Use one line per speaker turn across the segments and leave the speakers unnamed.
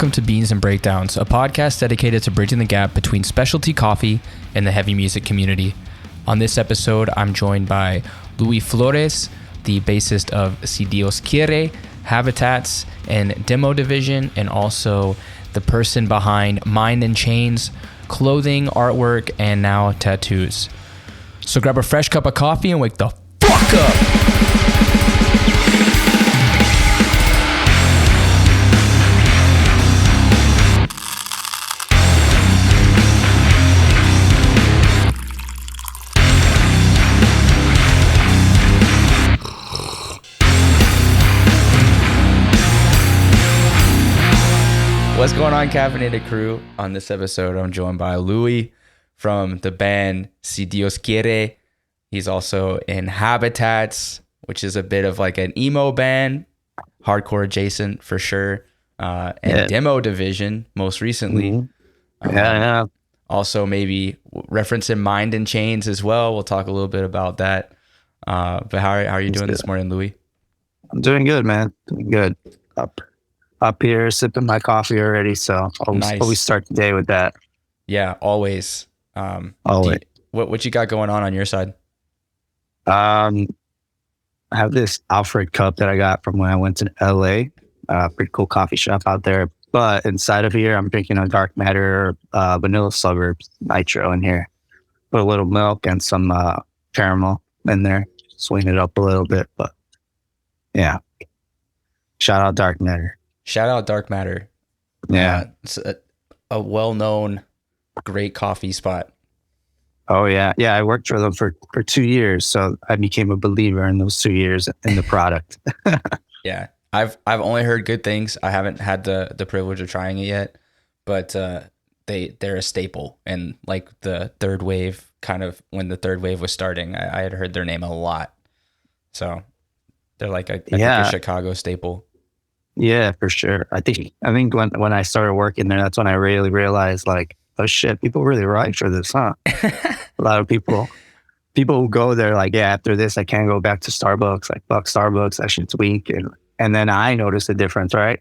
welcome to Beans and Breakdowns, a podcast dedicated to bridging the gap between specialty coffee and the heavy music community. On this episode, I'm joined by Louie Flores, the bassist of Si Dios Quiere, Habitats, and Demo Division, and also the person behind Mind and Chains, clothing, artwork, and now tattoos. So grab a fresh cup of coffee and wake the fuck up! What's going on, Caffeinated Crew? On this episode, I'm joined by Louie from the band Si Dios Quiere. He's also in Habitats, which is a bit of like an emo band, hardcore adjacent for sure, and Demo Division most recently.
Yeah.
Also maybe referencing Mind and Chains as well. We'll talk a little bit about that. But how are you doing this morning, Louie?
I'm doing good, man. Doing good. Up here, sipping my coffee already, so always start the day with that.
Yeah, always.
Always.
What you got going on your side?
I have this Alfred cup that I got from when I went to LA. Pretty cool coffee shop out there. But inside of here, I'm drinking a dark matter vanilla suburbs nitro in here. Put a little milk and some caramel in there. Swing it up a little bit, but yeah. Shout out dark matter.
Shout out Dark Matter.
Yeah.
It's a well-known, great coffee spot.
Oh, yeah. Yeah, I worked for them for 2 years, so I became a believer in those 2 years in the product.
Yeah. I've only heard good things. I haven't had the privilege of trying it yet, but they're a staple. And like the third wave, kind of when the third wave was starting, I had heard their name a lot. So they're like I think a Chicago staple.
Yeah, for sure. I think when I started working there, that's when I really realized, like, oh shit, people really ride for this, huh? A lot of people who go there, like, yeah, after this, I can't go back to Starbucks. Like, fuck Starbucks, that shit's weak. And then I noticed the difference, right?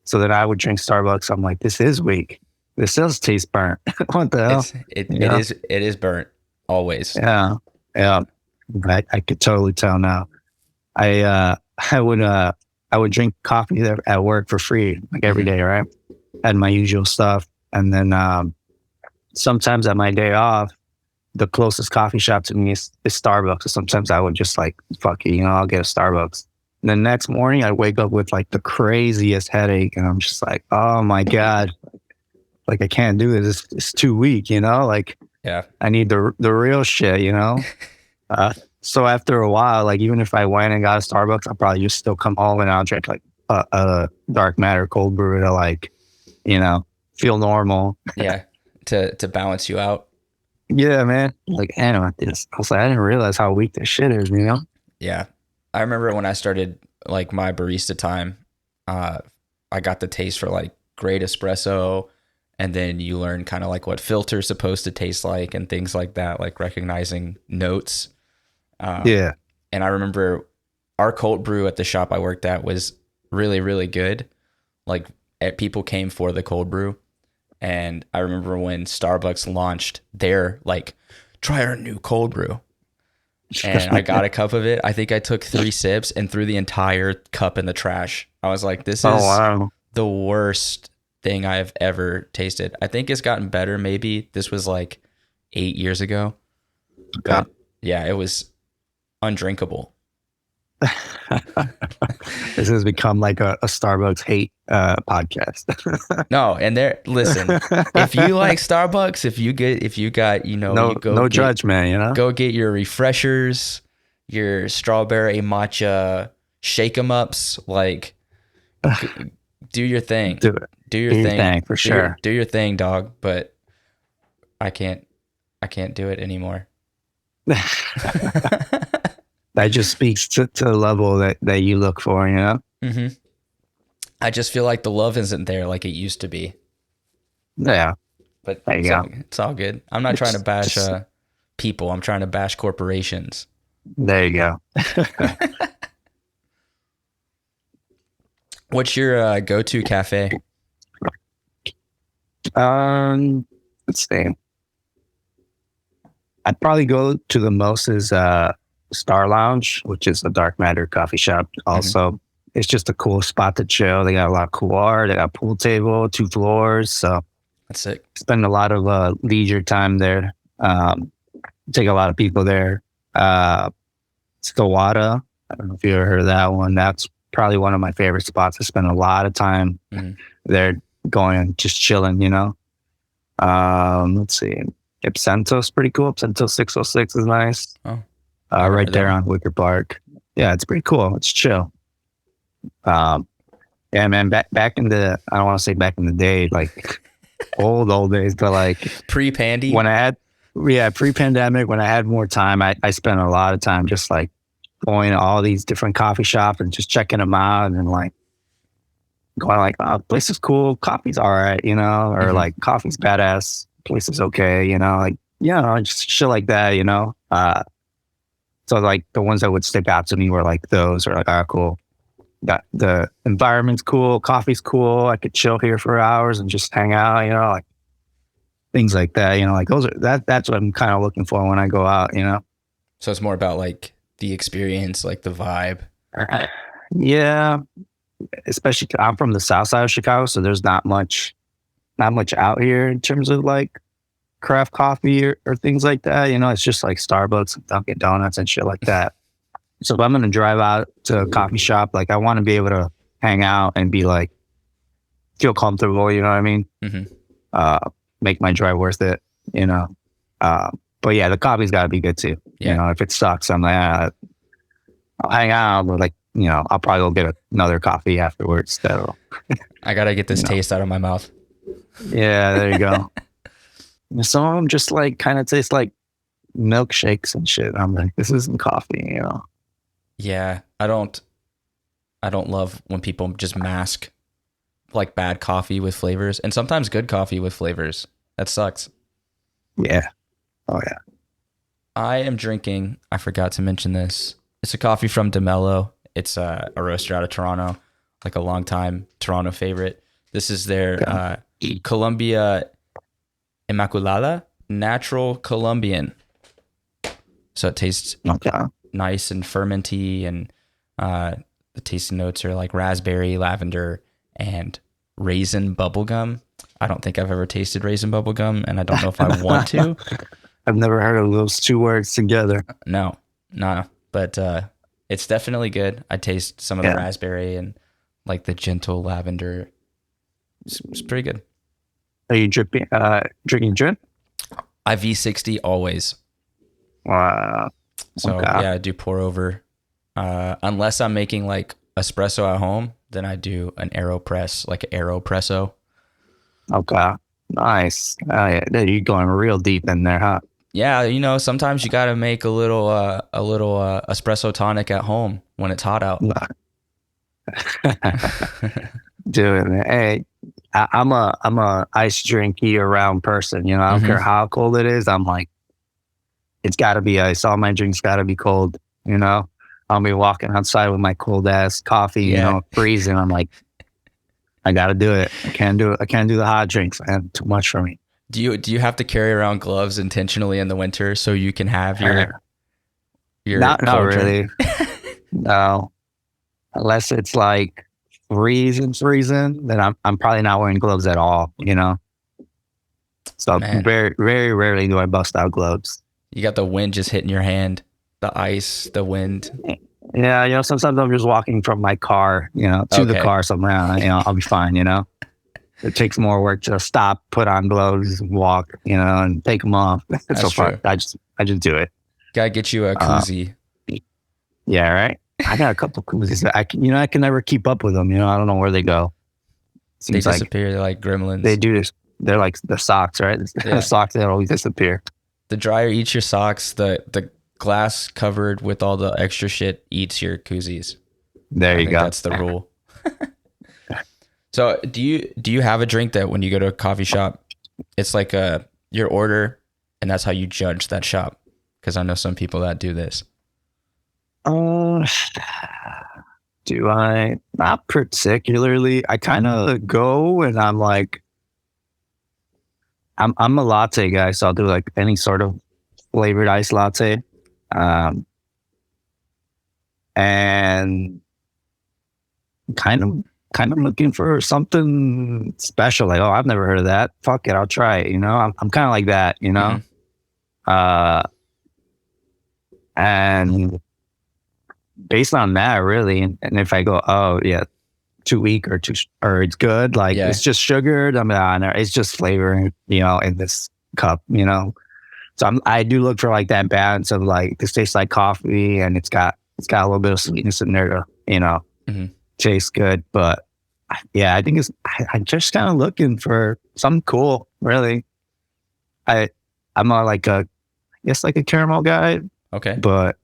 So then I would drink Starbucks. I'm like, this is weak. This does taste burnt. What the hell?
It is burnt always.
Yeah. I could totally tell now. I would drink coffee there at work for free, like every day, right? Had my usual stuff. And then sometimes at my day off, the closest coffee shop to me is Starbucks. So sometimes I would just like, fuck it, I'll get a Starbucks. And the next morning I'd wake up with like the craziest headache. And I'm just like, oh my God, like I can't do this. It's too weak, Like,
yeah, I
need the real shit, So after a while, like even if I went and got a Starbucks, I'll probably just still come home and I'll drink like a dark matter cold brew to like, feel normal.
Yeah, to balance you out.
Yeah, man. Like, I was like, I didn't realize how weak this shit is,
Yeah, I remember when I started like my barista time, I got the taste for like great espresso, and then you learn kind of like what filter's supposed to taste like and things like that, like recognizing notes.
Yeah.
And I remember our cold brew at the shop I worked at was really, really good. Like people came for the cold brew. And I remember when Starbucks launched their like, try our new cold brew. And I got a cup of it. I think I took 3 sips and threw the entire cup in the trash. I was like, this is the worst thing I've ever tasted. I think it's gotten better. Maybe this was like 8 years ago. But yeah, it was undrinkable.
This has become like a Starbucks hate podcast.
No, and listen, if you like Starbucks, if you got
no judgment,
go get your refreshers, your strawberry matcha shake 'em ups, like do your thing. Do your thing
for sure.
Do your thing, dog. But I can't do it anymore.
That just speaks to the level that you look for,
Mm-hmm. I just feel like the love isn't there like it used to be.
Yeah.
But it's all good. I'm not trying to bash people. I'm trying to bash corporations.
There you go.
What's your go-to cafe?
Let's see. I'd probably go to the most is Star Lounge, which is a dark matter coffee shop. Also, it's just a cool spot to chill. They got a lot of cool art. They got a pool table, 2 floors. So
That's sick.
spend a lot of leisure time there. Take a lot of people there. Stowata. I don't know if you ever heard of that one. That's probably one of my favorite spots. I spend a lot of time there going and just chilling, you know. Let's see. Ipsento's pretty cool. Ipsento 606 is nice.
Oh,
right there on Wicker Park. Yeah, it's pretty cool. It's chill. Yeah, man, back in the, I don't want to say back in the day, like old days, but like
pre-pandy.
When I had, pre-pandemic, when I had more time, I spent a lot of time just like going to all these different coffee shops and just checking them out and like going like, oh, place is cool, coffee's all right, you know, or like coffee's badass, place is okay, you know, like, just shit like that, you know. So like the ones that would stick out to me were like those, or like, oh, cool. That the environment's cool, coffee's cool. I could chill here for hours and just hang out, you know, like things like that. You know, like those are that's what I'm kind of looking for when I go out. You know,
so it's more about like the experience, like the vibe.
Yeah, especially I'm from the south side of Chicago, so there's not much out here in terms of like craft coffee or things like that. You know, it's just like Starbucks and Dunkin' Donuts and shit like that. So if I'm going to drive out to a coffee shop, like I want to be able to hang out and be like, feel comfortable, you know what I mean? Make my drive worth it, you know? But yeah, the coffee's got to be good too. Yeah. You know, if it sucks, I'm like, I'll hang out, but like, you know, I'll probably go get another coffee afterwards. So
I got to get this taste out of my mouth.
Yeah, there you go. Some of them just like kind of taste like milkshakes and shit. I'm like, this isn't coffee, you know?
Yeah, I don't love when people just mask like bad coffee with flavors, and sometimes good coffee with flavors. That sucks.
Yeah. Oh yeah.
I am drinking, I forgot to mention this. It's a coffee from Mello. It's a roaster out of Toronto, like a longtime Toronto favorite. This is their Colombia Imaculada Natural Colombian. So it tastes nice and fermenty, and the tasting notes are like raspberry, lavender, and raisin bubblegum. I don't think I've ever tasted raisin bubblegum, and I don't know if I want to.
I've never heard of those two words together.
No, but it's definitely good. I taste some of the raspberry and like the gentle lavender. It's pretty good.
Are you drinking drip?
I V60 always. So yeah, I do pour over. Unless I'm making like espresso at home, then I do an AeroPress, like an AeroPresso.
Okay, nice. Yeah, you're going real deep in there, huh?
Yeah, you know, sometimes you got to make a little espresso tonic at home when it's hot out.
Do it, man. Hey, I'm a ice drink year round person. You know, I don't care how cold it is. I'm like, it's got to be ice. All my drinks got to be cold. You know, I'll be walking outside with my cold ass coffee. You know, freezing. I'm like, I got to do it. I can't do the hot drinks, man. Too much for me.
Do you have to carry around gloves intentionally in the winter so you can have your
not really. No, unless it's like freezing, then I'm probably not wearing gloves at all. You know, so very, very rarely do I bust out gloves.
You got the wind just hitting your hand, the ice, the wind.
Yeah, you know, sometimes I'm just walking from my car, you know, to the car somewhere. You know, I'll be fine. You know. It takes more work to stop, put on gloves, walk, you know, and take them off. It's so fun. I just do it.
Gotta get you a koozie.
Yeah, right. I got a couple koozies. I can never keep up with them. You know, I don't know where they go.
Seems they disappear. They're like gremlins.
They do this. They're like the socks, right? The socks that always disappear.
The dryer eats your socks. The glass covered with all the extra shit eats your koozies.
There you go.
That's the rule. So do you have a drink that when you go to a coffee shop, it's like your order, and that's how you judge that shop? Because I know some people that do this.
Do I? Not particularly. I kind of go and I'm like, I'm a latte guy, so I'll do like any sort of flavored iced latte. Um, and kind of kind of looking for something special. Like, oh, I've never heard of that. Fuck it, I'll try it. You know, I'm kind of like that. You know, uh, and based on that, really, and if I go, oh yeah, too weak or it's good, like
Yeah.
it's just sugared. I mean, no, it's just flavor. You know, in this cup. You know, so I do look for like that balance of like this tastes like coffee and it's got a little bit of sweetness in there to, you know, tastes good. But yeah, I think I'm just kind of looking for something cool, really. I'm more like I guess like a caramel guy,
Okay.
but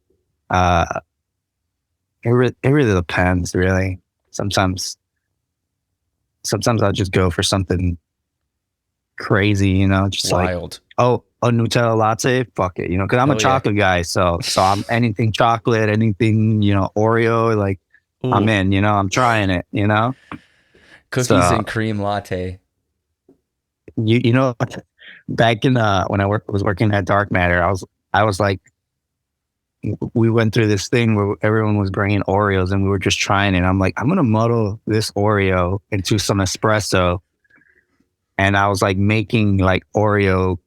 it really depends, really. Sometimes I'll just go for something crazy, you know, just
Wild.
like, a Nutella latte, fuck it, you know, because I'm a chocolate guy, so I'm anything chocolate, anything, you know, Oreo, like
Ooh.
I'm in, you know, I'm trying it, you know.
Cookies and cream latte.
You know, back in when I was working at Dark Matter, I was like, we went through this thing where everyone was bringing Oreos and we were just trying it. I'm like, I'm gonna muddle this Oreo into some espresso, and I was like making like Oreo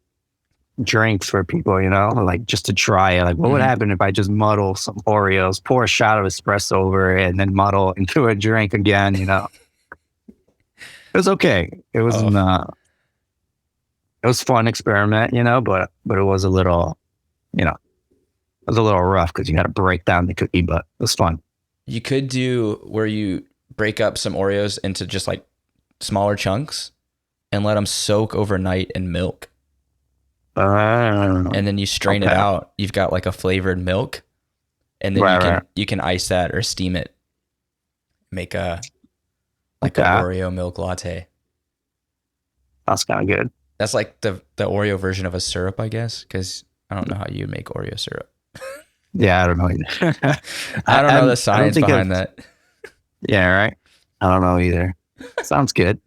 drinks for people, you know, like just to try it. Like, what would happen if I just muddle some Oreos, pour a shot of espresso over it, and then muddle into a drink again? You know, it was okay. It was it was a fun experiment, you know, but it was a little, you know, it was a little rough because you got to break down the cookie, but it was fun.
You could do where you break up some Oreos into just like smaller chunks and let them soak overnight in milk. And then you strain it out. You've got like a flavored milk, and then you can ice that or steam it. Make a an Oreo milk latte.
That's kind of good.
That's like the Oreo version of a syrup, I guess, because I don't know how you make Oreo syrup.
Yeah, I don't know either.
I don't know the science behind that.
Yeah, right. I don't know either. Sounds good.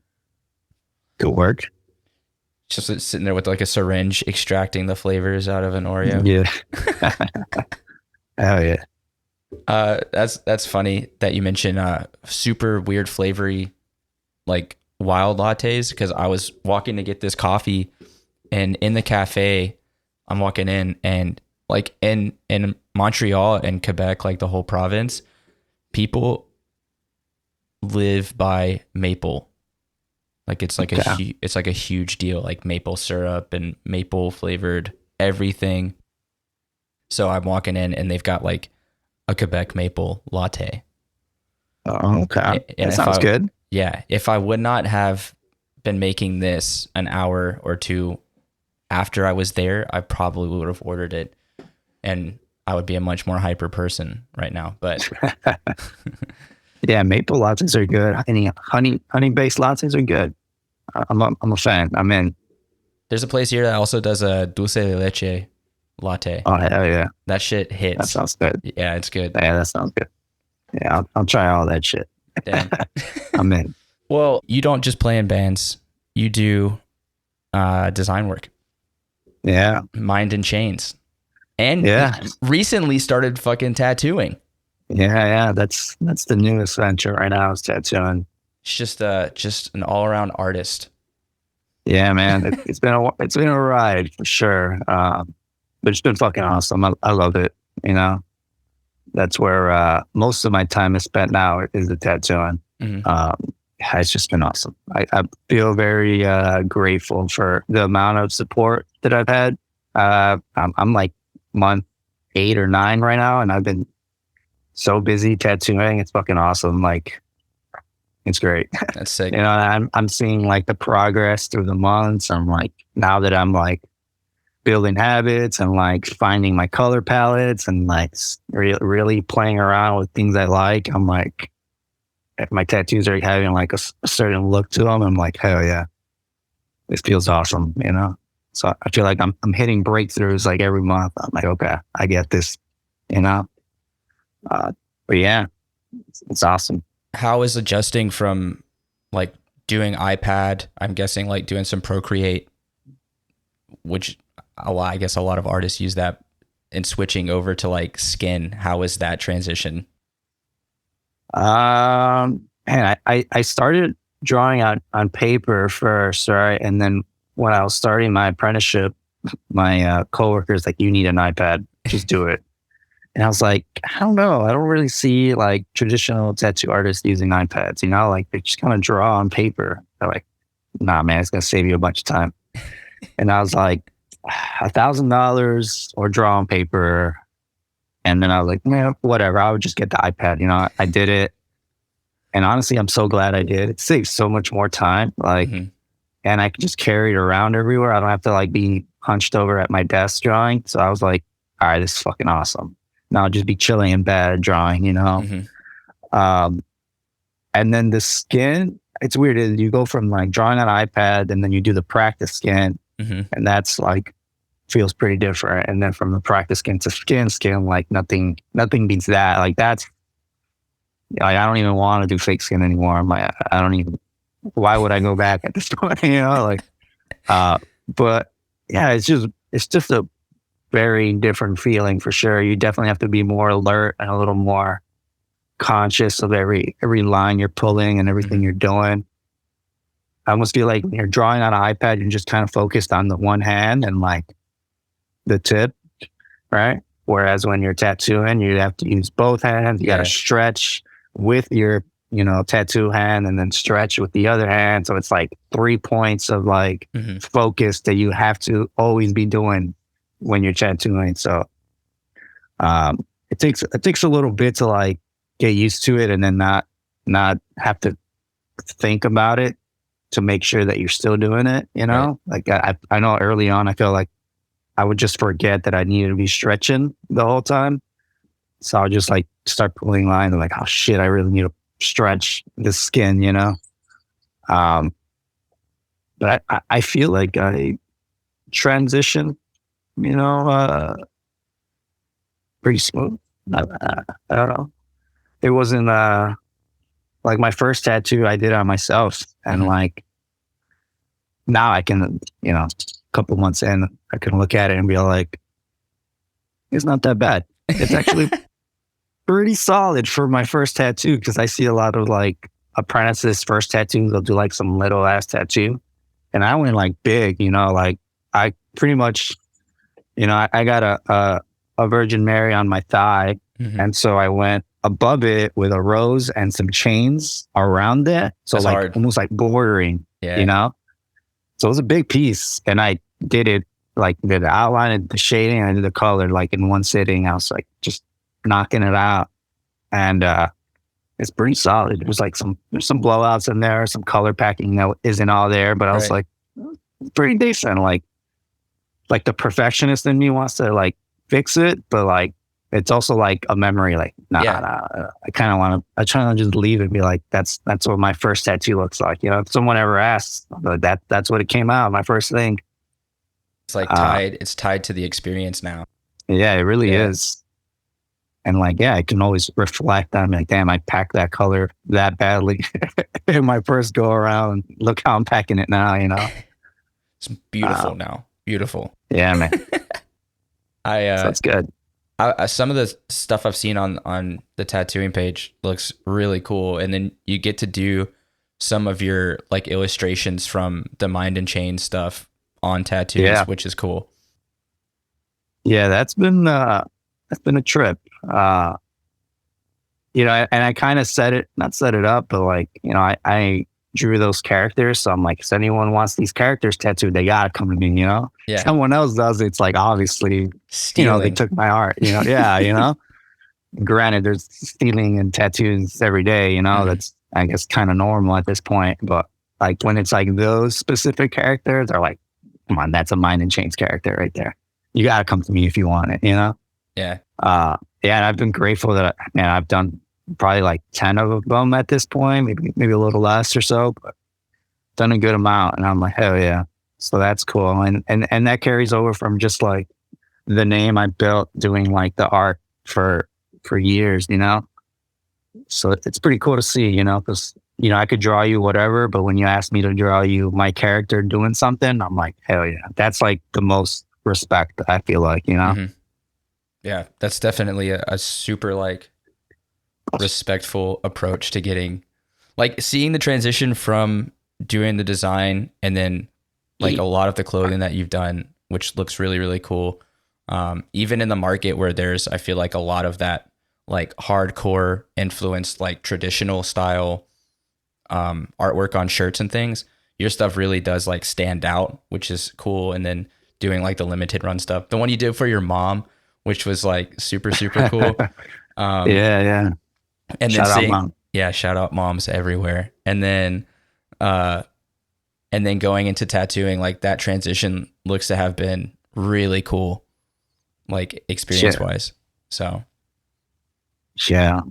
Good work.
Just sitting there with like a syringe extracting the flavors out of an Oreo.
Yeah. Hell yeah.
That's funny that you mentioned super weird flavory like wild lattes, because I was walking to get this coffee, and in the cafe I'm walking in, and like in Montreal and Quebec, like the whole province, people live by maple. Like it's like it's like a huge deal, like maple syrup and maple flavored everything. So I'm walking in and they've got like a Quebec maple latte.
Oh, okay.
And
that sounds good.
Yeah. If I would not have been making this an hour or two after I was there, I probably would have ordered it, and I would be a much more hyper person right now. But
yeah, maple lattes are good. Honey based lattes are good. I'm a fan. I'm in.
There's a place here that also does a dulce de leche latte.
Oh hell yeah,
that shit hits.
That sounds good.
Yeah, it's good.
Yeah, that sounds good. Yeah, I'll try all that shit.
Damn.
I'm in.
Well, you don't just play in bands. You do design work.
Yeah.
Mind in Chains. And recently started fucking tattooing.
Yeah. That's the newest venture right now is tattooing.
It's just an all around artist.
Yeah, man. It's been a ride for sure. But it's been fucking awesome. I love it. You know, that's where most of my time is spent now is the tattooing. It's just been awesome. I feel very grateful for the amount of support that I've had. I'm like month 8 or 9 right now, and I've been so busy tattooing. It's fucking awesome. Like, it's great.
That's sick.
You know, I'm seeing like the progress through the months. I'm like, now that I'm like building habits and like finding my color palettes and like really playing around with things I like, I'm like, if my tattoos are having like a certain look to them, I'm like, hell yeah, this feels awesome, you know? So I feel like I'm hitting breakthroughs like every month. I'm like, okay, I get this, you know? But yeah, it's awesome.
How is adjusting from like doing iPad, I'm guessing like doing some Procreate, which I guess a lot of artists use that, and switching over to like skin. How is that transition?
And I started drawing on paper first, right? And then when I was starting my apprenticeship, my coworkers like, you need an iPad, just do it. And I was like, I don't know. I don't really see like traditional tattoo artists using iPads, like they just kind of draw on paper. They're like, nah, man, it's going to save you a bunch of time. And I was like, $1,000 or draw on paper. And then I was like, man, whatever. I would just get the iPad. I did it. And honestly, I'm so glad I did. It saves so much more time. Like, and I can just carry it around everywhere. I don't have to like be hunched over at my desk drawing. So I was like, all right, this is fucking awesome. Now I'll just be chilling in bed drawing, and then the skin, it's weird. You go from like drawing on an iPad and then you do the practice skin, and that's like feels pretty different. And then from the practice skin to skin, like nothing beats that. Like that's like I don't even want to do fake skin anymore. I'm like, I don't even. Why would I go back at this point? Like, but yeah, it's just a very different feeling for sure. You definitely have to be more alert and a little more conscious of every line you're pulling and everything you're doing. I almost feel like when you're drawing on an iPad, you're just kind of focused on the one hand and like the tip, right? Whereas when you're tattooing, you have to use both hands. You got to stretch with your, tattoo hand and then stretch with the other hand. So it's like 3 points of like focus that you have to always be doing when you're tattooing. So it takes a little bit to like get used to it and then not have to think about it to make sure that you're still doing it,
Right.
Like I know early on I felt like I would just forget that I needed to be stretching the whole time. So I'll just like start pulling lines and like, oh shit, I really need to stretch the skin, but I feel like I transition, pretty smooth. I don't know. It wasn't like my first tattoo I did on myself, and like now I can, a couple months in, I can look at it and be like, it's not that bad. It's actually pretty solid for my first tattoo, because I see a lot of like apprentices first tattoos, they'll do like some little ass tattoo, and I went like big, like I pretty much, I got a Virgin Mary on my thigh, and so I went above it with a rose and some chains around it, so
That's
like
hard.
almost like bordering, So it was a big piece, and I did it like the outline and the shading, and I did the color like in one sitting. I was like just knocking it out, and it's pretty solid. There's some blowouts in there, some color packing that isn't all there, but I was like, it's pretty decent. Like the perfectionist in me wants to like fix it, but like it's also like a memory. Like nah, I kind of want to. I try to just leave it and be like, that's what my first tattoo looks like. If someone ever asks, that's what it came out. My first thing.
It's like tied. It's tied to the experience now.
Yeah, it really is. And like, I can always reflect on like, damn, I packed that color that badly in my first go around. Look how I'm packing it now.
It's beautiful now. Beautiful.
Yeah, man.
So
that's good.
Some of the stuff I've seen on the tattooing page looks really cool, and then you get to do some of your like illustrations from the Mind and Chain stuff on tattoos, which is cool.
Yeah, that's been a trip. And I kind of not set it up, but like, I drew those characters. So I'm like, if anyone wants these characters tattooed, they gotta come to me, Yeah. Someone else does, it's like, obviously,
stealing.
They took my art, Yeah, Granted, there's stealing and tattoos every day, that's, I guess, kind of normal at this point. But like when it's like those specific characters, they're like, come on, that's a Mind and Chains character right there. You gotta come to me if you want it,
Yeah.
And I've been grateful that I've done probably like 10 of them at this point, maybe a little less or so, but done a good amount. And I'm like, hell yeah. So that's cool. And that carries over from just like the name I built doing like the art for years, So it's pretty cool to see, because I could draw you whatever, but when you ask me to draw you my character doing something, I'm like, hell yeah. That's like the most respect, I feel like,
Hmm. Yeah, that's definitely a super like respectful approach to getting, like, seeing the transition from doing the design and then like a lot of the clothing that you've done, which looks really, really cool. Even in the market where there's, I feel like a lot of that like hardcore influenced, like traditional style artwork on shirts and things, your stuff really does like stand out, which is cool. And then doing like the limited run stuff, the one you did for your mom, which was like super, super cool.
Yeah.
And then
Shout out,
seeing,
mom.
yeah, shout out moms everywhere. Uh, and then going into tattooing, like that transition looks to have been really cool, like experience
Shit.
wise. So
Yeah.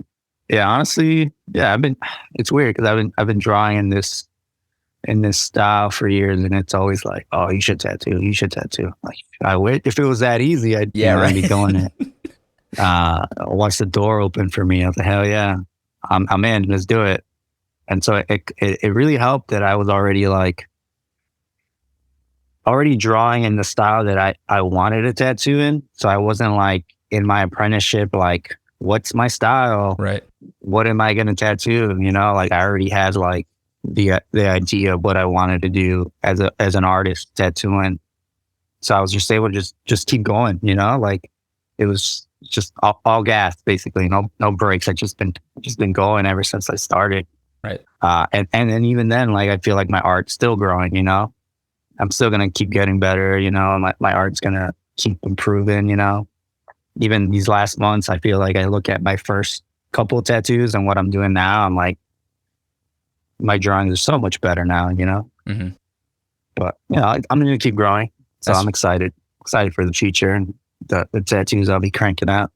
Yeah. Honestly, yeah, it's weird because I've been drawing in this style for years, and it's always like, oh, you should tattoo. You should tattoo. Like, I wish if it was that easy,
yeah,
I'd be
right.
doing it. Once the door opened for me, I was like, hell yeah, I'm in. Let's do it. And so it really helped that I was already drawing in the style that I wanted a tattoo in. So I wasn't like in my apprenticeship, like, what's my style?
Right.
What am I going to tattoo? Like I already had like the idea of what I wanted to do as an artist tattooing. So I was just able to just keep going, like it was just all gas, basically, no brakes. I just been going ever since I started.
Right.
And then even then, like, I feel like my art's still growing, I'm still going to keep getting better, and my art's going to keep improving, even these last months, I feel like I look at my first couple of tattoos and what I'm doing now. I'm like, my drawings are so much better now,
Mm-hmm.
but I'm going to keep growing. So I'm excited for the future and the tattoos I'll be cranking out.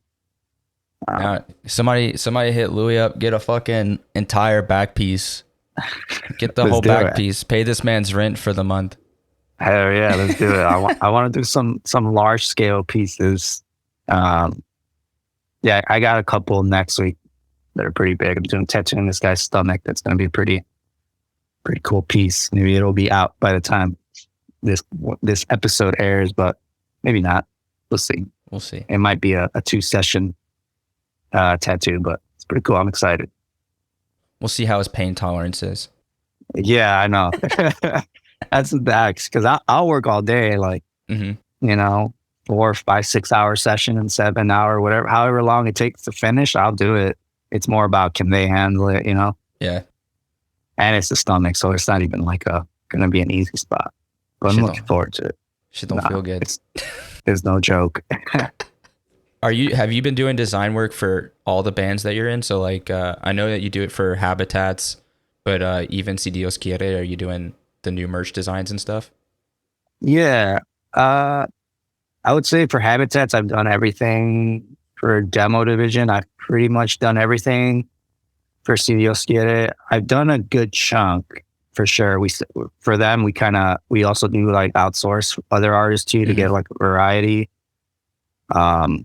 Somebody hit Louie up, get a fucking entire back piece, get the whole back piece, pay this man's rent for the month.
Hell yeah, let's do it. I want to do some large scale pieces. Yeah, I got a couple next week that are pretty big. I'm doing tattooing this guy's stomach. That's going to be a pretty cool piece. Maybe it'll be out by the time this episode airs, but maybe not. We'll see. It might be a 2-session tattoo, but it's pretty cool. I'm excited.
We'll see how his pain tolerance is.
Yeah, I know. That's the max, because I'll work all day, like, 4, 5, 6 hour session and 7 hour, whatever, however long it takes to finish, I'll do it. It's more about, can they handle it,
Yeah.
And it's the stomach, so it's not even like gonna be an easy spot. But I'm looking forward to it.
Shit don't feel good.
It's no joke.
Have you been doing design work for all the bands that you're in? So like, I know that you do it for Habitats, but even Si Dios Quiere, are you doing the new merch designs and stuff?
Yeah. I would say for Habitats, I've done everything. For Demo Division, I've pretty much done everything. For Si Dios Quiere, I've done a good chunk, for sure. For them, we also do like outsource other artists too, to get like a variety. So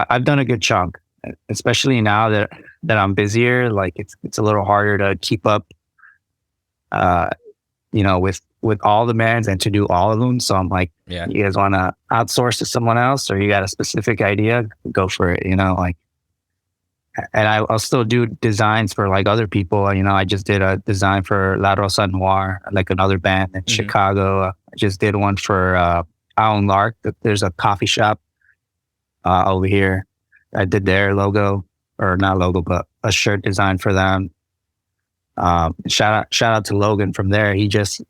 I've done a good chunk, especially now that I'm busier. Like it's a little harder to keep up, with all the bands and to do all of them. So I'm like,
yeah,
you guys want to outsource to someone else, or you got a specific idea, go for it, like. And I'll still do designs for like other people. I just did a design for La Rosa Noir, like another band in Chicago. I just did one for Alan Lark. There's a coffee shop over here. I did their logo, or not logo, but a shirt design for them. Shout out to Logan from there. He just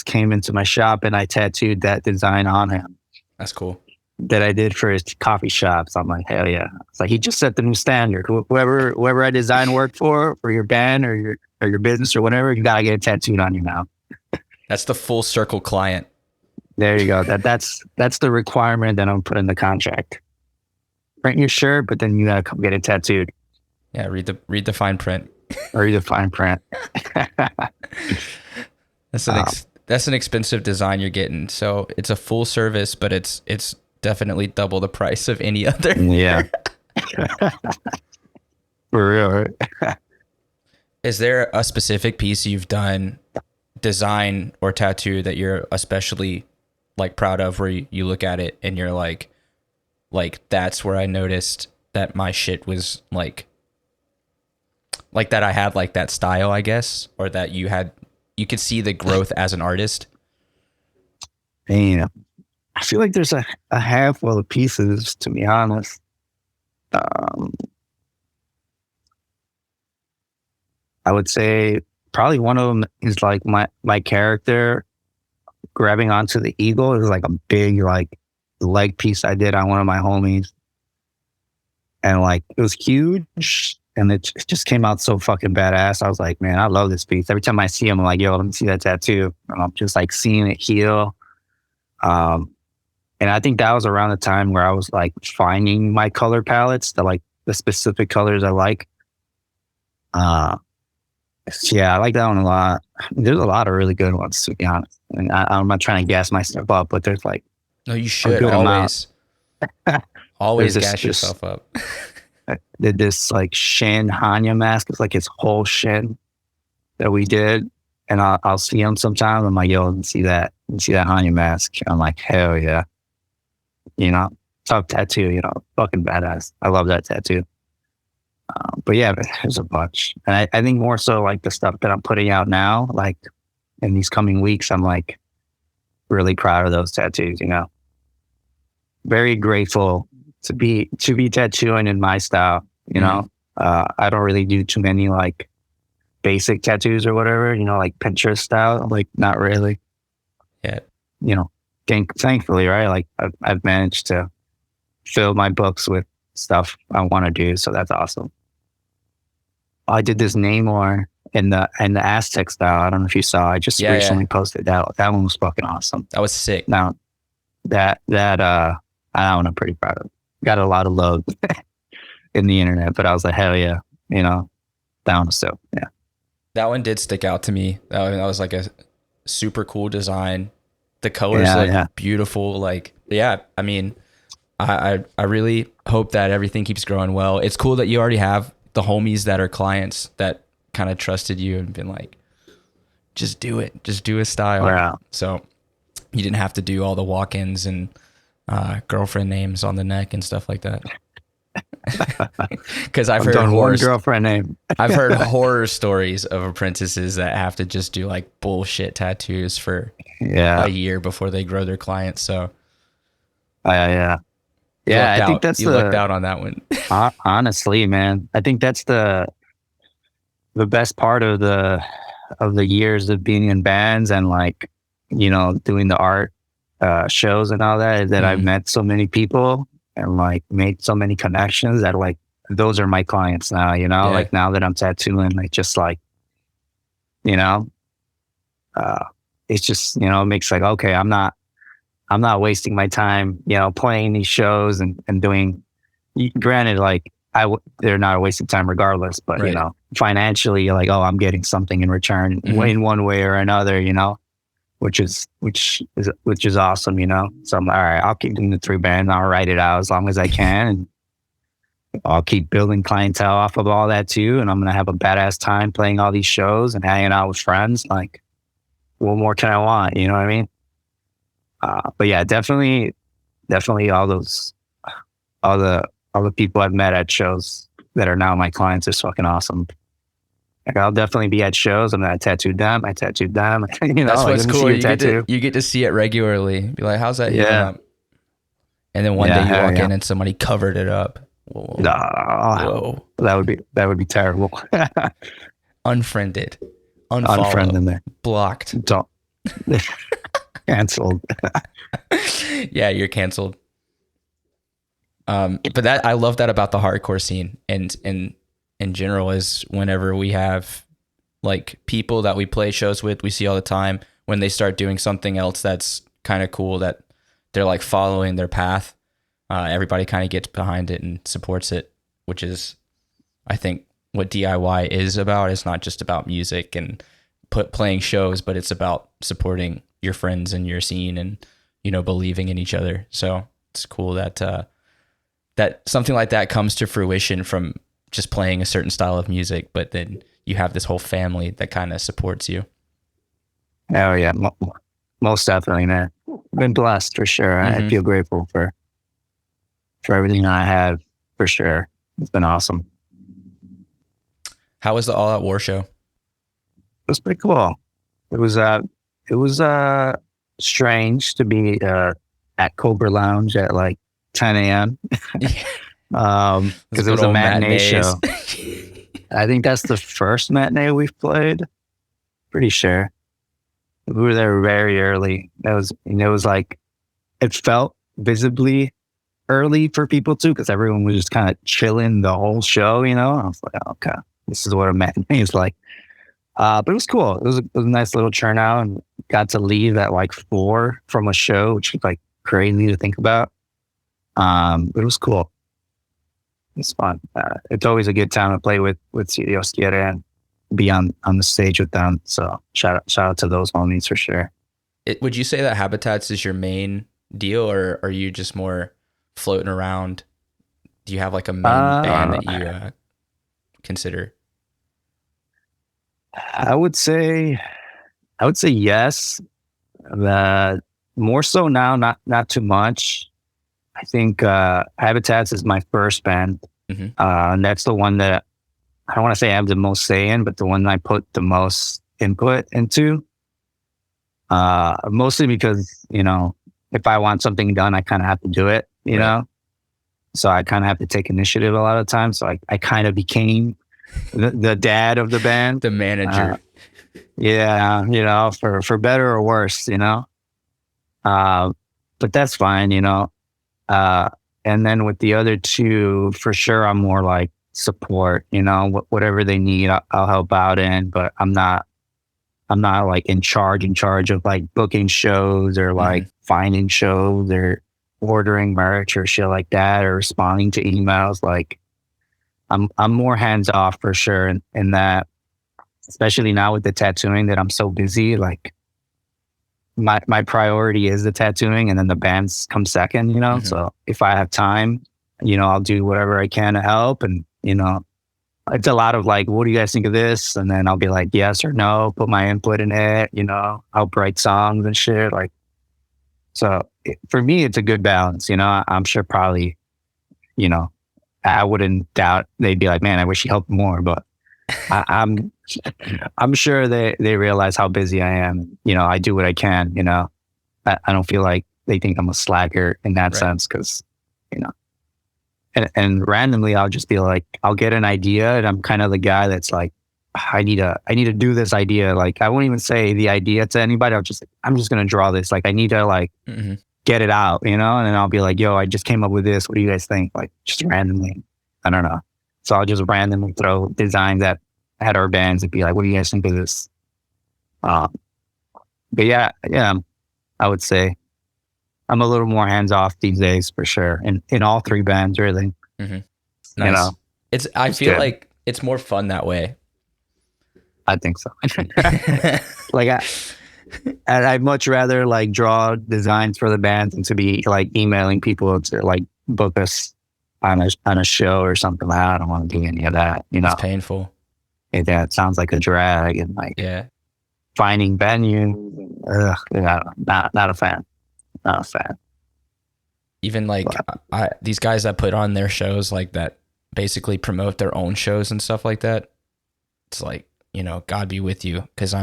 came into my shop and I tattooed that design on him.
That's cool.
That I did for his coffee shop. So I'm like, hell yeah. It's like, he just set the new standard. Whoever I design work for your band or your business or whatever, you gotta get it tattooed on you now.
That's the full circle client.
There you go. That's the requirement that I'm putting in the contract. Print your shirt, but then you gotta come get it tattooed.
Yeah, read the fine print.
Read the fine print.
That's an expensive design you're getting. So it's a full service, but it's definitely double the price of any other.
Yeah. For real, right?
Is there a specific piece you've done, design or tattoo, that you're especially like proud of, where you look at it and you're like that's where I noticed that my shit was like that I had like that style, I guess, or that you could see the growth as an artist?
And I feel like there's a handful of pieces, to be honest. Um, I would say probably one of them is like my character grabbing onto the eagle. It was like a big like leg piece I did on one of my homies, and like it was huge, and it just came out so fucking badass. I was like, man, I love this piece. Every time I see him, I'm like, yo, let me see that tattoo, and I'm just like seeing it heal. And I think that was around the time where I was like finding my color palettes, the specific colors I like. Yeah, I like that one a lot. There's a lot of really good ones, to be honest. And I'm not trying to gas myself up, but there's like
No, you
a
should
good
always,
amount.
always
There's
gas yourself up.
did this like Shin Hanya mask. It's like his whole shin that we did. And I'll see him sometimes. I'm like, yo, let me see that. Let me see that Hanya mask. I'm like, hell yeah. You know, tough tattoo, you know, fucking badass. I love that tattoo. But yeah, there's a bunch. And I think more so like the stuff that I'm putting out now, like in these coming weeks, I'm like really proud of those tattoos, you know. Very grateful to be tattooing in my style, you know. I don't really do too many like basic tattoos or whatever, you know, like Pinterest style. Like not really.
Yeah.
You know, thankfully, right? Like I've managed to fill my books with stuff I want to do, so that's awesome. I did this Namor in the Aztec style. I don't know if you saw. I just recently posted that. That one was fucking awesome.
That was sick.
Now that that one I'm pretty proud of. Got a lot of love in the internet, but I was like, hell yeah, you know, that one was so yeah.
That one did stick out to me. That was like a super cool design. The colors look beautiful. Like, yeah, I mean, I really hope that everything keeps growing well. It's cool that you already have the homies that are clients that kind of trusted you and been like, just do it. Just do a style.
Wow.
So you didn't have to do all the walk-ins and girlfriend names on the neck and stuff like that. Because I've heard
one girlfriend name.
I've heard horror stories of apprentices that have to just do like bullshit tattoos for a year before they grow their clients. So
yeah, I think that's
you lucked out on that one.
Honestly, man, I think that's the best part of the years of being in bands and like, you know, doing the art shows and all that, is that I've met so many people and like made so many connections that like those are my clients now, you know. Like now that I'm tattooing, like just like, you know, it's just, you know, it makes like, okay, I'm not wasting my time, you know, playing these shows and doing, granted, like they're not a waste of time regardless, but you know, financially, you're like, oh, I'm getting something in return in one way or another, you know, which is awesome, you know. So I'm like, all right, I'll keep doing the 3 band. I'll write it out as long as I can. And I'll keep building clientele off of all that too. And I'm going to have a badass time playing all these shows and hanging out with friends. Like, what more can I want? You know what I mean? But yeah, definitely all the people I've met at shows that are now my clients is fucking awesome. Like I'll definitely be at shows. I'm gonna tattoo them. I tattooed them. You know,
that's what's cool. You get to see it regularly. Be like, how's that?
Yeah.
And then one day you walk in and somebody covered it up. Whoa.
Whoa. That would be terrible.
Unfriended. Unfollow.
Unfriend them there.
Blocked.
Don't. Canceled.
Yeah, you're canceled. But that, I love that about the hardcore scene and in general, is whenever we have like people that we play shows with, we see all the time, when they start doing something else that's kind of cool, that they're like following their path, everybody kind of gets behind it and supports it, which is, I think, what DIY is about. It's not just about music and playing shows, but it's about supporting your friends and your scene and, you know, believing in each other. So it's cool that that something like that comes to fruition from just playing a certain style of music, but then you have this whole family that kind of supports you.
Oh yeah, most definitely, man. Been blessed for sure. I feel grateful for everything I have, for sure. It's been awesome.
How was the All Out War show?
It was pretty cool. It was strange to be at Cobra Lounge at like 10 a.m. Because it was a matinee show. I think that's the first matinee we've played. Pretty sure. We were there very early. It was like, it felt visibly early for people too, because everyone was just kind of chilling the whole show, I was like, oh, okay, this is what a matinee is like. But it was cool. It was a nice little turnout, and got to leave at like 4 from a show, which was like crazy to think about. But it was cool. It's fun. It's always a good time to play with Si Dios Quiere and be on the stage with them. So shout out to those homies for sure.
Would you say that Habitats is your main deal, or are you just more floating around? Do you have like a main band that you consider?
I would say yes. More so now, not too much. I think Habitats is my first band. And that's the one that I don't want to say I have the most say in, but the one I put the most input into. Mostly because, if I want something done, I kind of have to do it, you know? So I kind of have to take initiative a lot of times. So I kind of became the dad of the band.
The manager.
Yeah, for better or worse, but that's fine, and then with the other two, for sure, I'm more like support, whatever they need, I'll help out in, but I'm not like in charge of like booking shows or like finding shows or ordering merch or shit like that, or responding to emails. Like I'm more hands off for sure in that, especially now with the tattooing that I'm so busy. Like my priority is the tattooing, and then the bands come second, So if I have time, I'll do whatever I can to help. And, it's a lot of like, what do you guys think of this? And then I'll be like, yes or no, put my input in it, help write songs and shit. Like, so for me, it's a good balance, I'm sure probably, I wouldn't doubt they'd be like, man, I wish you helped more, but I'm sure they realize how busy I am. I do what I can, I don't feel like they think I'm a slacker in that sense. Cause and randomly I'll just be like, I'll get an idea, and I'm kind of the guy that's like, I need to do this idea. Like, I won't even say the idea to anybody. I'm just going to draw this. Like, I need to like get it out, and then I'll be like, yo, I just came up with this. What do you guys think? Like, just randomly. I don't know. So I'll just randomly throw designs at our bands and be like, what do you guys think of this? But yeah, I would say I'm a little more hands off these days for sure. In all 3 bands, really.
Nice. I feel good. Like it's more fun that way.
I think so. Like I'd much rather like draw designs for the bands than to be like emailing people to like book us on a show or something. Like, I don't want to do any of that.
It's painful.
It sounds like a drag, and like finding venues. Not a fan. Not a fan.
Even like these guys that put on their shows, like that basically promote their own shows and stuff like that. It's like, God be with you, because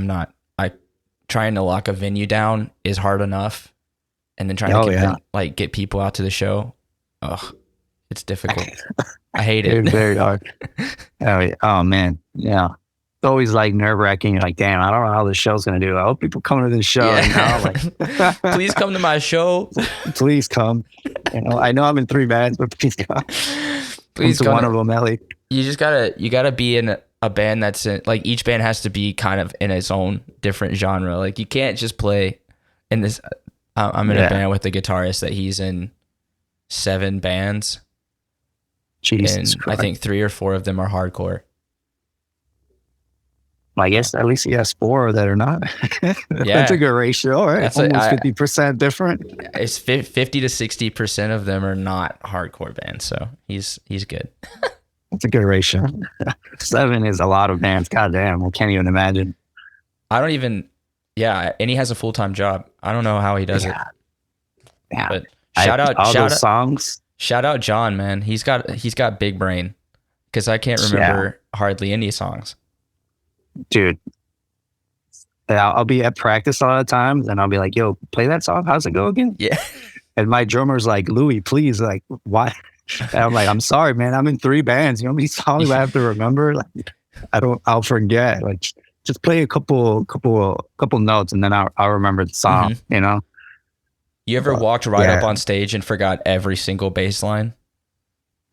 trying to lock a venue down is hard enough, and then trying to get people out to the show. Ugh, it's difficult. I hate it.
It's very hard. Oh man, yeah. It's always like nerve wracking. You're like, damn, I don't know how this show's gonna do. I hope people come to this show. Like,
please come to my show.
Please come. I know I'm in 3 bands, but please come.
Please
come to one of them, Ellie.
You just gotta be in a band that's in, like, each band has to be kind of in its own different genre. Like, you can't just play in this. I'm in a band with a guitarist that he's in 7 bands.
Jesus
and
Christ.
I think 3 or 4 of them are hardcore.
I guess at least he has 4 that are not. That's a good ratio, right? That's almost 50% different.
It's 50 to 60% of them are not hardcore bands, so he's good.
That's a good ratio. 7 is a lot of bands. Goddamn, I can't even imagine.
I don't even. Yeah, and he has a full-time job. I don't know how he does it.
Yeah.
But
All those songs.
shout out John, man. He's got big brain because I can't remember hardly any songs.
Dude, I'll be at practice a lot of times and I'll be like, yo, play that song. How's it go again?
Yeah.
And my drummer's like, Louie, please, like, why? And I'm like, I'm sorry, man. I'm in 3 bands. You know how many songs I have to remember? Like, I'll forget. Like, just play a couple notes and then I'll remember the song,
Mm-hmm.
you know?
You ever walked right up on stage and forgot every single bass line?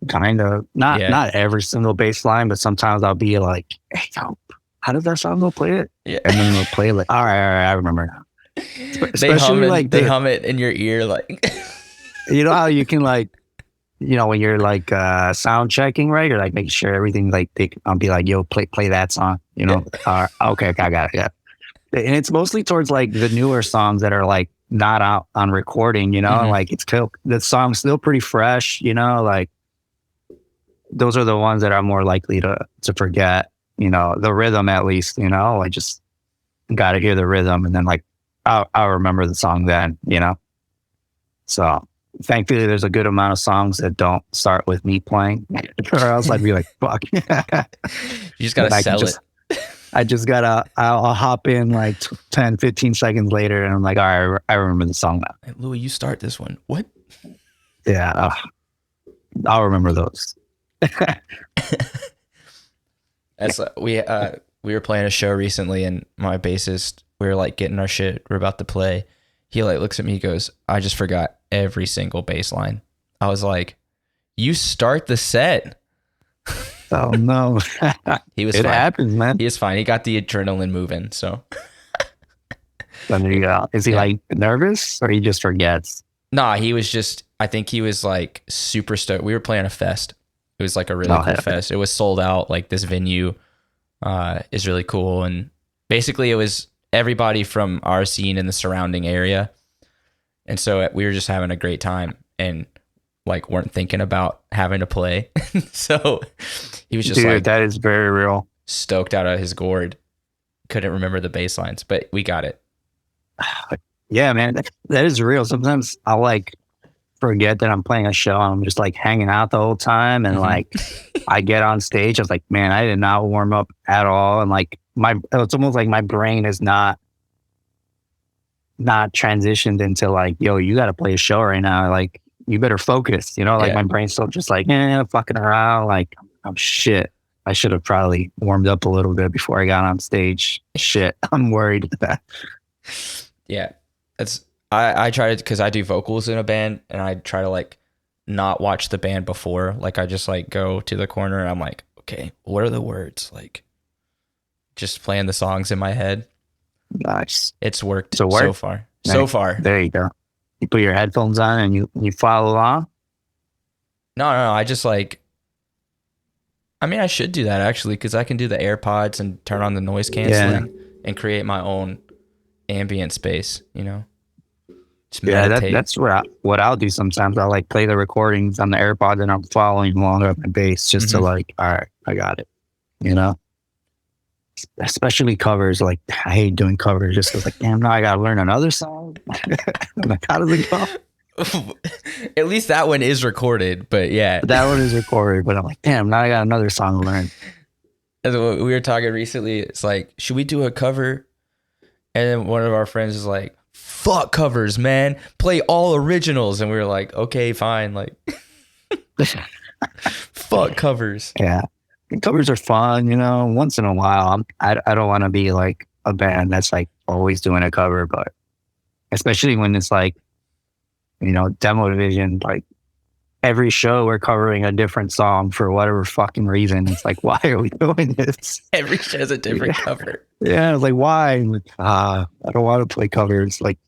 Kind of. Not every single bass line, but sometimes I'll be like, hey, yo, how does that song go? Play it?
Yeah.
And then they'll play like, all right, I remember now.
Especially they hum it in your ear, like.
You know how you can like, you know, when you're like sound checking, right? You're like making sure everything like I'll be like, yo, play that song, you know? Okay, I got it. Yeah. And it's mostly towards like the newer songs that are like not out on recording, you know,
Mm-hmm.
like it's cool. The song's still pretty fresh, you know, like those are the ones that I'm more likely to forget, you know, the rhythm at least, you know, I just got to hear the rhythm and then like I'll remember the song then, you know? So thankfully there's a good amount of songs that don't start with me playing or else I'd be like, fuck.
You just got to sell it.
I just gotta, I'll hop in like 10, 15 seconds later and I'm like, all right, I remember the song now.
Hey, Louie, you start this one. What?
Yeah. I'll remember those.
That's we were playing a show recently and my bassist, we were like getting our shit, we're about to play. He like looks at me, he goes, I just forgot every single bass line. I was like, you start the set.
Oh no.
He was
it
fine.
happens, man.
He is fine. He got the adrenaline moving, so.
Is he like nervous or he just forgets?
Nah, he was just, I think he was like super stoked. We were playing a fest. It was like a really cool fest. It was sold out. Like this venue is really cool. And basically it was everybody from our scene in the surrounding area. And so we were just having a great time and like weren't thinking about having to play. So he was just like,
that is very real.
Stoked out of his gourd. Couldn't remember the bass lines, but we got it.
Yeah, man, that is real. Sometimes I'll like forget that I'm playing a show and I'm just like hanging out the whole time. And like I get on stage, I was like, man, I did not warm up at all. And like it's almost like my brain is not transitioned into like, yo, you got to play a show right now. Like you better focus, you know, like my brain's still just like, fucking around. Like I'm shit. I should have probably warmed up a little bit before I got on stage. Shit. I'm worried about that.
Yeah. I try to, because I do vocals in a band and I try to like not watch the band before. Like I just like go to the corner and I'm like, okay, what are the words? Like just playing the songs in my head.
Nice.
It's worked so far. Nice. So far.
There you go. You put your headphones on and you follow along?
No. I just like, I mean, I should do that actually because I can do the AirPods and turn on the noise canceling and create my own ambient space, you know? Just meditate.
That's what I'll do sometimes. I'll like play the recordings on the AirPods and I'm following along at my bass just to like, all right, I got it, you know? Especially covers. Like I hate doing covers just because like, damn, now I gotta learn another song. Like, how does it go?
At least that one is recorded, but yeah.
That one is recorded, but I'm like, damn, now I got another song to learn.
As we were talking recently, it's like, should we do a cover? And then one of our friends is like, fuck covers, man. Play all originals. And we were like, okay, fine. Like, fuck covers.
Yeah. Covers are fun, you know, once in a while. I don't want to be like a band that's like always doing a cover, but especially when it's like, you know, Demo Division, like every show we're covering a different song for whatever fucking reason. It's like, why are we doing this?
Every show's a different cover.
Yeah, like why? Like, I don't want to play covers. Like,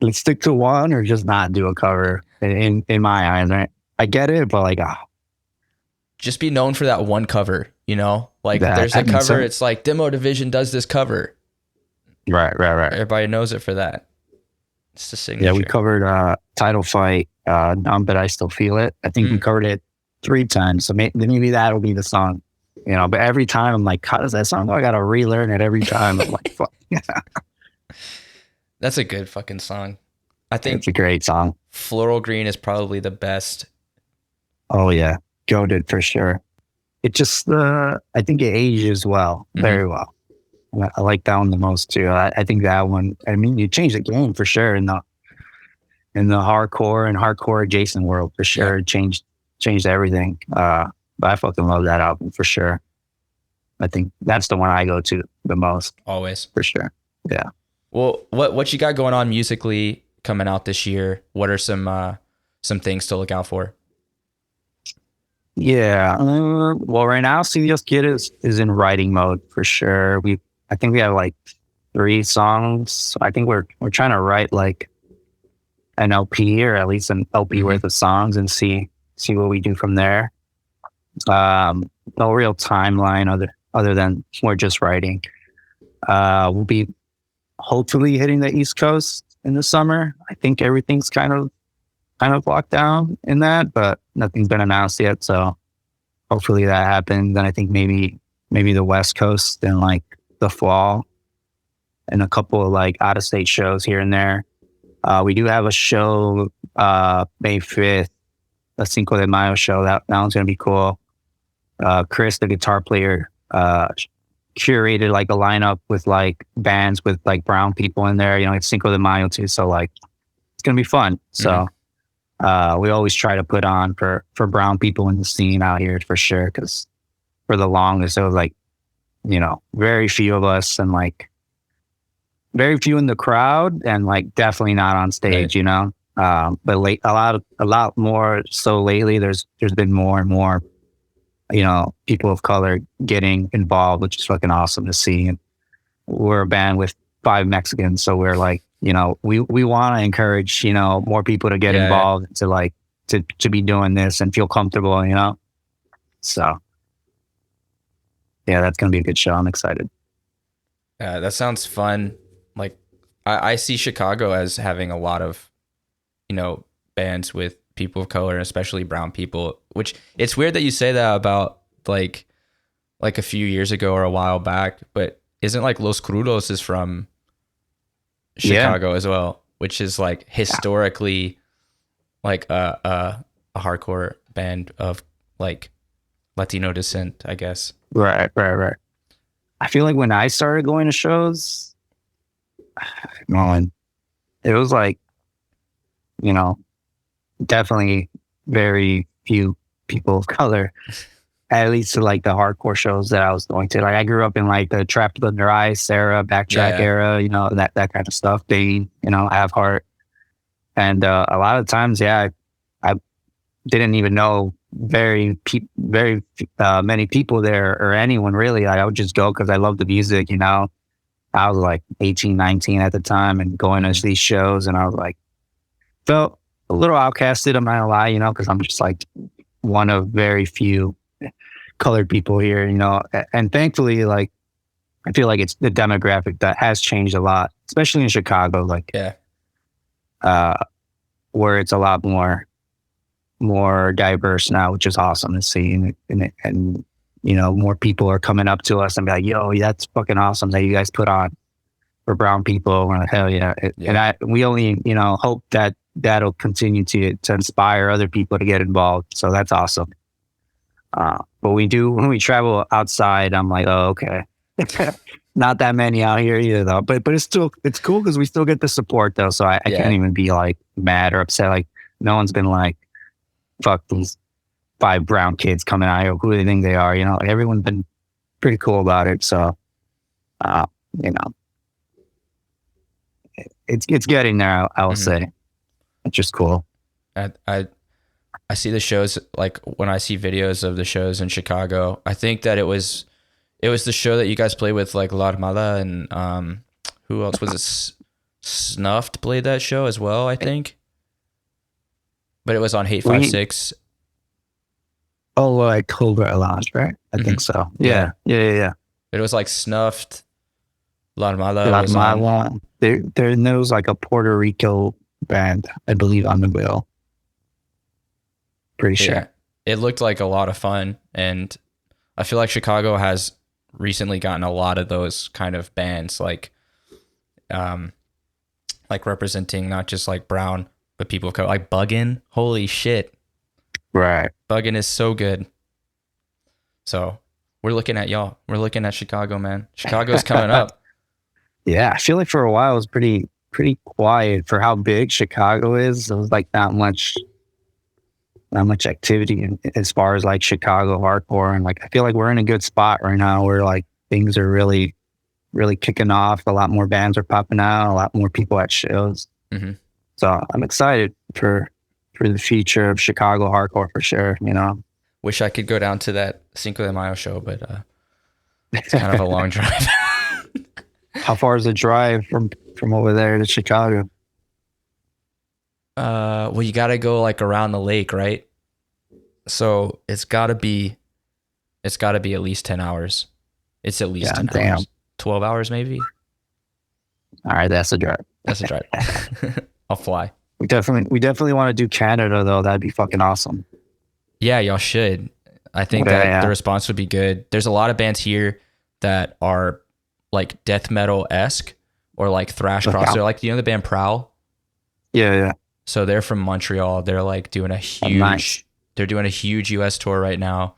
let's stick to one or just not do a cover. In my eyes, right? I get it, but like,
just be known for that one cover. You know, like there's a cover. It's like Demo Division does this cover.
Right.
Everybody knows it for that. It's the signature.
Yeah, we covered Title Fight, Numb But I Still Feel It. I think we covered it 3 times. So maybe that'll be the song, you know. But every time I'm like, how does that song go? I gotta relearn it every time. I'm like, fuck. Yeah,
That's a good fucking song. I
it's
think
a great song.
Floral Green is probably the best.
Oh yeah, goated for sure. It just, I think it ages well, very well. And I like that one the most too. I think that one. I mean, you changed the game for sure in the hardcore and hardcore adjacent world for sure.
Yeah.
It changed everything. But I fucking love that album for sure. I think that's the one I go to the most
Always.
for sure. Yeah.
Well, what you got going on musically coming out this year? What are some things to look out for?
Yeah. Well, right now, Si Dios Quiere is in writing mode for sure. I think we have like 3 songs. I think we're trying to write like an LP or at least an LP worth of songs and see what we do from there. No real timeline other than we're just writing. We'll be hopefully hitting the East Coast in the summer. I think everything's kind of locked down in that, but nothing's been announced yet. So hopefully that happens. Then I think maybe the West Coast in like the fall, and a couple of like out of state shows here and there. We do have a show May 5th, the Cinco de Mayo show. That one's gonna be cool. Chris, the guitar player, curated like a lineup with like bands with like brown people in there. You know, it's Cinco de Mayo too, so like it's gonna be fun. So we always try to put on for brown people in the scene out here for sure, because for the longest it was like, you know, very few of us and like very few in the crowd and like definitely not on stage, right. You know. But late a lot more so lately. There's been more and more, you know, people of color getting involved, which is fucking awesome to see. And we're a band with 5 Mexicans, so we're like, you know, we want to encourage, you know, more people to get involved, to like to be doing this and feel comfortable, you know. So yeah, that's gonna be a good show. I'm excited.
That sounds fun. Like I see Chicago as having a lot of, you know, bands with people of color, especially brown people, which it's weird that you say that about like a few years ago or a while back, but isn't like Los Crudos is from Chicago as well, which is like historically like a hardcore band of like Latino descent, I guess.
Right. I feel like when I started going to shows, it was like, you know, definitely very few people of color, at least to like the hardcore shows that I was going to. Like I grew up in like the Trapped Under Ice era, Backtrack era, you know, that kind of stuff. Bane, you know, I Have Heart. And a lot of times, I didn't even know very many people there or anyone really. Like, I would just go because I loved the music, you know. I was like 18, 19 at the time and going to these shows, and I was like, felt a little outcasted, I'm not gonna lie, you know, because I'm just like one of very few colored people here, you know. And thankfully, like, I feel like it's the demographic that has changed a lot, especially in Chicago, like, where it's a lot more diverse now, which is awesome to see. And you know, more people are coming up to us and be like, yo, that's fucking awesome that you guys put on for brown people. We're like, hell yeah. And we only, you know, hope that that'll continue to inspire other people to get involved. So that's awesome. But when we travel outside, I'm like, oh, okay. Not that many out here either though. But it's cool because we still get the support though. So I can't even be like mad or upset. Like no one's been like, fuck these 5 brown kids coming out here. Who do they think they are? You know, like, everyone's been pretty cool about it. So, you know, it's getting there. I will say, it's just cool.
I see the shows, like when I see videos of the shows in Chicago, I think that it was the show that you guys played with, like La Armada and who else was it? Snuffed played that show as well, I think. But it was on Hate 56.
Oh, like Cobra Lounge, right? I think so. Yeah. It
was like Snuffed. La Armada was on.
There was like a Puerto Rico band, I believe, on the bill. Pretty sure.
it looked like a lot of fun, and I feel like Chicago has recently gotten a lot of those kind of bands, like representing not just like brown, but people of color, like Buggin. Holy shit,
Right.
Buggin is so good. So we're looking at y'all. We're looking at Chicago, man. Chicago's coming up.
Yeah, I feel like for a while it was pretty quiet for how big Chicago is. There was like not much activity as far as like Chicago hardcore, and like I feel like we're in a good spot right now where like things are really kicking off. A lot more bands are popping out, a lot more people at shows.
Mm-hmm.
So I'm excited for the future of Chicago hardcore for sure. You know,
Wish I could go down to that Cinco de Mayo show, but it's kind of a long drive.
how far is the drive from over there to Chicago?
Well, you got to go like around the lake, right? So it's got to be at least 10 hours. It's at least 10
damn.
hours. 12 hours maybe.
All right, that's a drive.
That's a drive. I'll fly.
We definitely want to do Canada though. That'd be fucking awesome.
Yeah, y'all should. I think that the response would be good. There's a lot of bands here that are like death metal-esque or like thrash cross. They're like, the band Prowl?
Yeah.
So they're from Montreal. They're like doing a huge They're doing a huge US tour right now.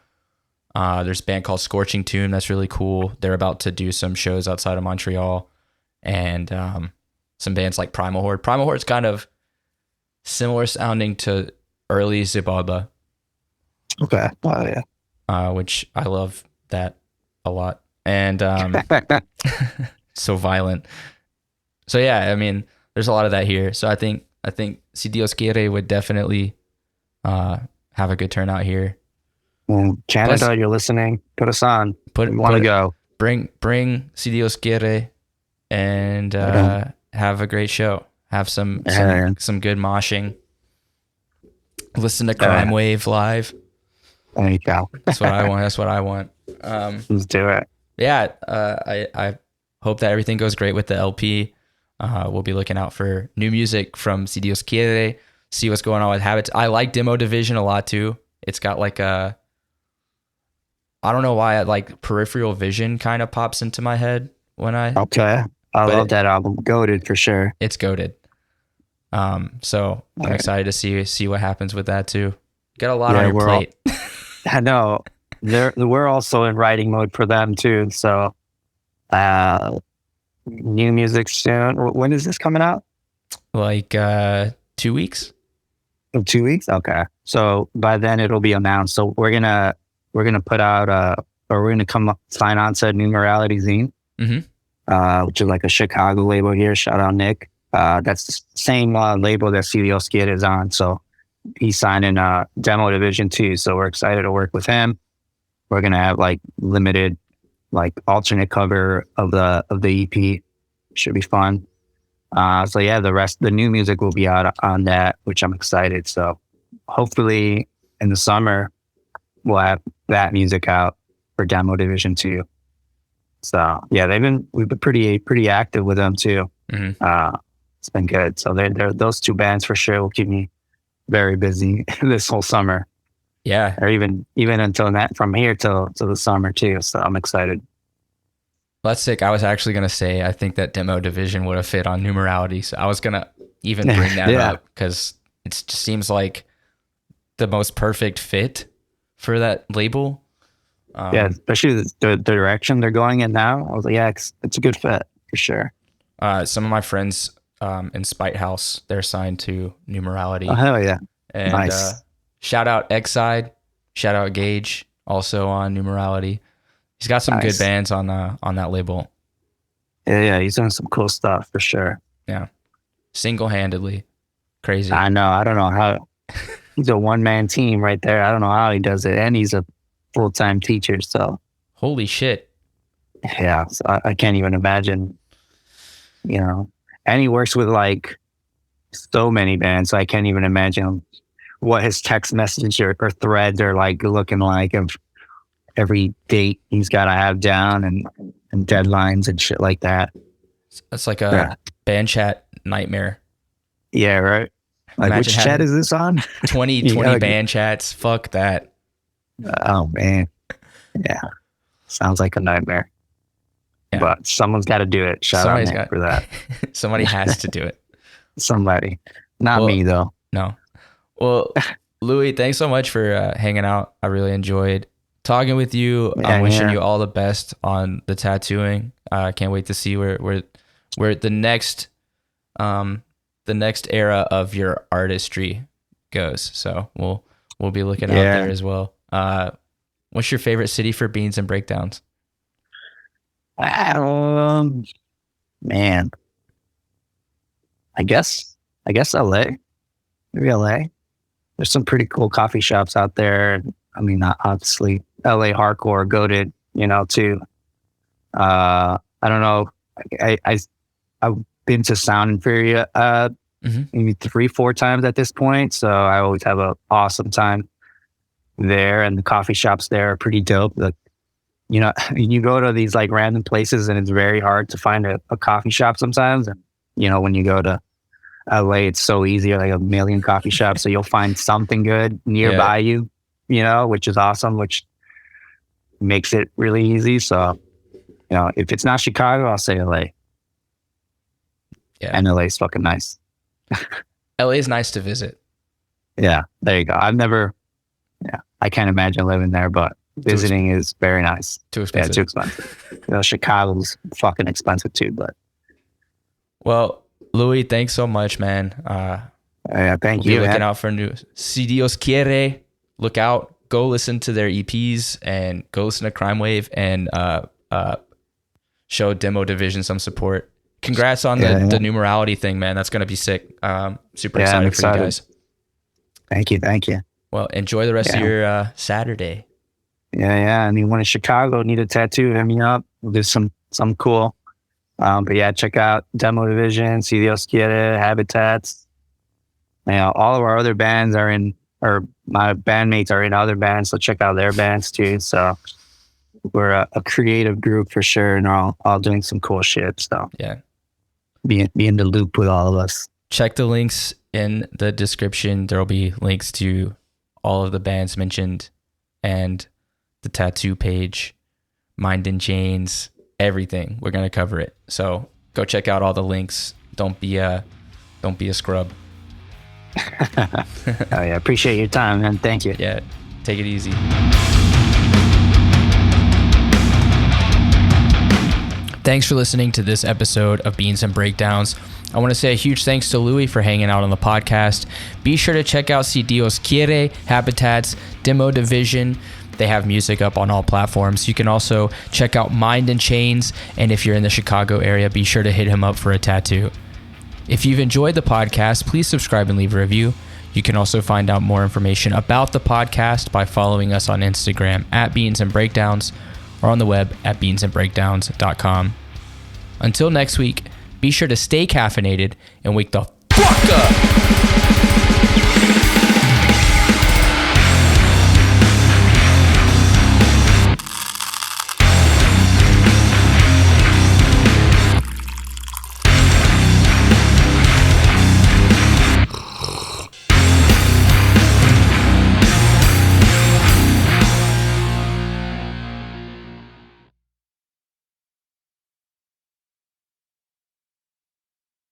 There's a band called Scorching Tomb that's really cool. They're about to do some shows outside of Montreal. And some bands like Primal Horde. Primal Horde's kind of similar sounding to early Zibaba.
Okay. Oh yeah.
Which I love that a lot. And so violent. So yeah, I mean, there's a lot of that here. So I think Si Dios Quiere would definitely have a good turnout here.
Well, Canada, plus, you're listening. Put us on. We want to go.
Bring Si Dios Quiere and have a great show. Have some good moshing. Listen to Crime Wave live.
There you go.
That's what I want.
Let's do it.
Yeah, I hope that everything goes great with the LP. We'll be looking out for new music from Si Dios Quiere. See what's going on with Habits. I like Demo Division a lot too. It's got like I don't know why, like Peripheral Vision kind of pops into my head when I.
Okay, I love that album. Goated for sure.
It's goated. So I'm excited to see what happens with that too. Got a lot on your plate.
I know. We're also in writing mode for them too. So, new music soon. When is this coming out?
Like 2 weeks.
2 weeks. Okay. So by then it'll be announced. So we're gonna put out or we're gonna come sign on to New Morality Zine, which is like a Chicago label here. Shout out Nick. That's the same label that Si Dios Quiere is on. So he's signing Demo Division too. So we're excited to work with him. We're gonna have like limited, like alternate cover of the EP. Should be fun. So yeah, the new music will be out on that, which I'm excited. So hopefully in the summer we'll have that music out for Demo Division 2. So yeah, we've been pretty active with them too. It's been good. So they're those two bands for sure will keep me very busy this whole summer.
Yeah.
Or even until that, from here till the summer too. So I'm excited.
That's sick. I was actually going to say, I think that Demo Division would have fit on Numerality. So I was going to even bring that up because it just seems like the most perfect fit for that label.
Yeah, especially the direction they're going in now. I was like, yeah, it's a good fit for sure.
Some of my friends in Spite House, they're signed to Numerality.
Oh, hell yeah.
And
nice.
Shout out X-Side, shout out Gage, also on Numerality. He's got some good bands on that label.
Yeah, he's doing some cool stuff for sure.
Yeah, single-handedly, crazy.
I know. I don't know how. He's a one-man team right there. I don't know how he does it, and he's a full-time teacher. So,
holy shit.
Yeah, so I can't even imagine. You know, and he works with like so many bands. So I can't even imagine what his text message or threads are like looking like of every date he's got to have down and deadlines and shit like that.
It's like a band chat nightmare.
Yeah, right. Like, which chat is this on?
20 band chats. Fuck that.
Oh man, yeah, sounds like a nightmare.
Yeah.
But someone's got to do it. Shout out Nick for that.
Somebody has to do it.
Somebody, not me though.
No. Well, Louie, thanks so much for hanging out. I really enjoyed talking with you. I'm wishing you all the best on the tattooing. I can't wait to see where the next era of your artistry goes. So we'll be looking out there as well. What's your favorite city for beans and breakdowns?
Man, I guess LA. Maybe LA. There's some pretty cool coffee shops out there. I mean, obviously LA hardcore goated, too. I don't know. I've been to Sound Inferior maybe 3-4 times at this point, so I always have an awesome time there, and the coffee shops there are pretty dope. You go to these like random places and it's very hard to find a coffee shop sometimes, and when you go to LA, it's so easy, like a million coffee shops, so you'll find something good nearby you, which is awesome, which makes it really easy. So if it's not Chicago, I'll say LA. And LA is fucking nice.
LA is nice to visit.
Yeah, there you go. I can't imagine living there, but visiting is very nice.
Too expensive.
Yeah, too expensive. Chicago's fucking expensive too, but.
Well, Louie, thanks so much, man.
Thank you.
Be looking out for new Si Dios Quiere. Look out. Go listen to their EPs and go listen to Crime Wave and show Demo Division some support. Congrats on the numerality thing, man. That's gonna be sick. Super excited for you guys.
Thank you.
Well, enjoy the rest of your Saturday.
Yeah. Anyone in Chicago need a tattoo, hit me up. We'll do some cool. But yeah, check out Demo Division, Si Dios Quiere, Habitats. All of our other bands or my bandmates are in other bands, so check out their bands too. So we're a creative group for sure, and all doing some cool shit. So
yeah,
be in the loop with all of us.
Check the links in the description. There will be links to all of the bands mentioned and the tattoo page, Mind in Chains, everything. We're going to cover it. So go check out all the links. Don't be a scrub.
Oh yeah, appreciate your time, man. Thank you.
Yeah, take it easy. Thanks for listening to this episode of Beans and Breakdowns. I want to say a huge thanks to Louie for hanging out on the podcast. Be sure to check out Si Dios Quiere, Habitats, Demo Division. They have music up on all platforms. You can also check out Mind in Chains, and if you're in the Chicago area, be sure to hit him up for a tattoo. If you've enjoyed the podcast, please subscribe and leave a review. You can also find out more information about the podcast by following us on Instagram at Beans and Breakdowns or on the web at beansandbreakdowns.com. Until next week, be sure to stay caffeinated and wake the fuck up.